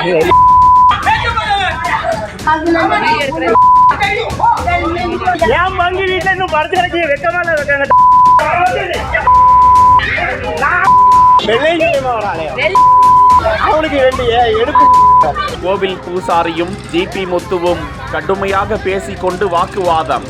ஏன் வங்கி வீட்டுல இன்னும் படுத்து கிடக்கு வெக்கமா அவனுக்கு வேண்டிய எடுப்பு. கோவில் பூசாரியும் ஜிபி முத்துவும் கடுமையாக பேசிக்கொண்டு வாக்குவாதம்.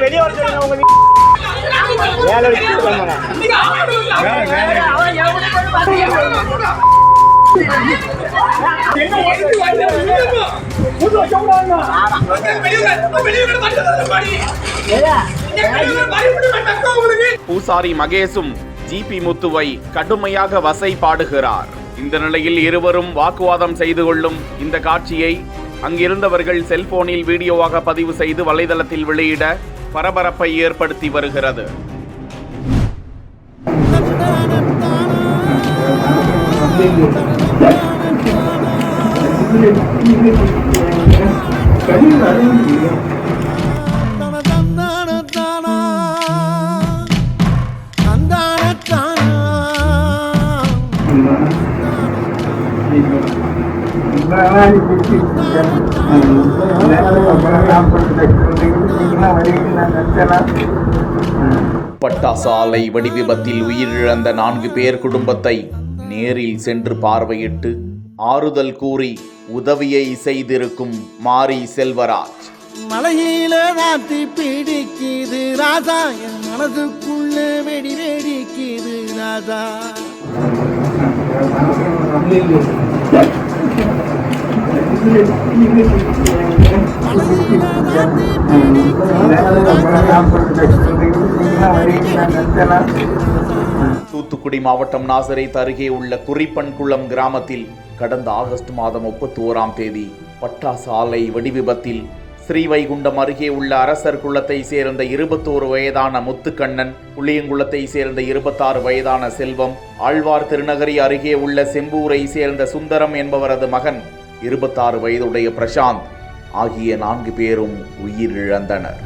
வெளியே வர சொல்லுங்க. பூசாரி மகேஷும் ஜிபி முத்துவை கடுமையாக வசைபாடுகிறார். இந்த நிலையில் இருவரும் வாக்குவாதம் செய்து கொள்ளும் இந்த காட்சியை அங்கிருந்தவர்கள் செல்போனில் வீடியோவாக பதிவு செய்து வலைதளத்தில் வெளியிட பரபரப்பை ஏற்படுத்தி வருகிறது. பட்டாசு ஆலை வெடி விபத்தில் உயிரிழந்த 4 பேர் குடும்பத்தை நேரில் சென்று பார்வையிட்டு ஆறுதல் கூறி உதவியை செய்திருக்கும் மாரி செல்வராஜ். மலையில நாத்தி பிடிக்குது ராஜா, என் மனதுக்குள்ள வெடி வெடிக்குது ராஜா. தூத்துக்குடி மாவட்டம் நாசரேத் அருகே உள்ள குறிப்பன்குளம் கிராமத்தில் கடந்த ஆகஸ்ட் மாதம் 31ஆம் தேதி பட்டாசு ஆலை வெடி விபத்தில் ஸ்ரீவைகுண்டம் அருகே உள்ள அரசர் குளத்தை சேர்ந்த 21 வயதான முத்துக்கண்ணன், புளியங்குளத்தை சேர்ந்த 26 வயதான செல்வம், ஆழ்வார் திருநகரி அருகே உள்ள செம்பூரை சேர்ந்த சுந்தரம் என்பவரது மகன் 26 வயதுடைய பிரசாந்த் ஆகிய 4 பேரும் உயிரிழந்தனர்.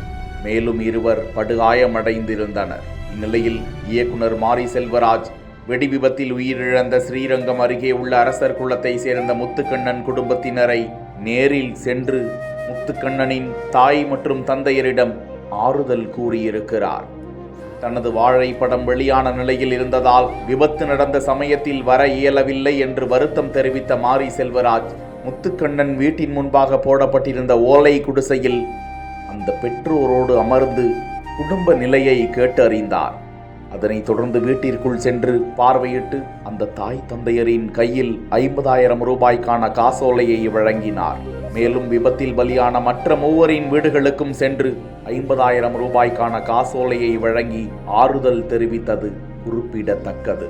மேலும் 2 படுகாயமடைந்திருந்தனர். இந்நிலையில் இயக்குனர் மாரி செல்வராஜ் வெடி விபத்தில் உயிரிழந்த ஸ்ரீரங்கம் அருகே உள்ள அரசர் குளத்தை சேர்ந்த முத்துக்கண்ணன் குடும்பத்தினரை நேரில் சென்று முத்துக்கண்ணனின் தாய் மற்றும் தந்தையரிடம் ஆறுதல் கூறியிருக்கிறார். தனது வாழை படம் வெளியான நிலையில் இருந்ததால் விபத்து நடந்த சமயத்தில் வர இயலவில்லை என்று வருத்தம் தெரிவித்த மாரி செல்வராஜ் முத்துக்கண்ணன் வீட்டின் முன்பாக போடப்பட்டிருந்த ஓலை குடிசையில் அந்த பெற்றோரோடு அமர்ந்து குடும்ப நிலையை கேட்டறிந்தார். அதனைத் தொடர்ந்து வீட்டிற்குள் சென்று பார்வையிட்டு அந்த தாய் தந்தையரின் கையில் 50,000 ரூபாய்க்கான காசோலையை வழங்கினார். மேலும் விபத்தில் பலியான மற்ற 3 வீடுகளுக்கும் சென்று 50,000 ரூபாய்க்கான காசோலையை வழங்கி ஆறுதல் தெரிவித்தது குறிப்பிடத்தக்கது.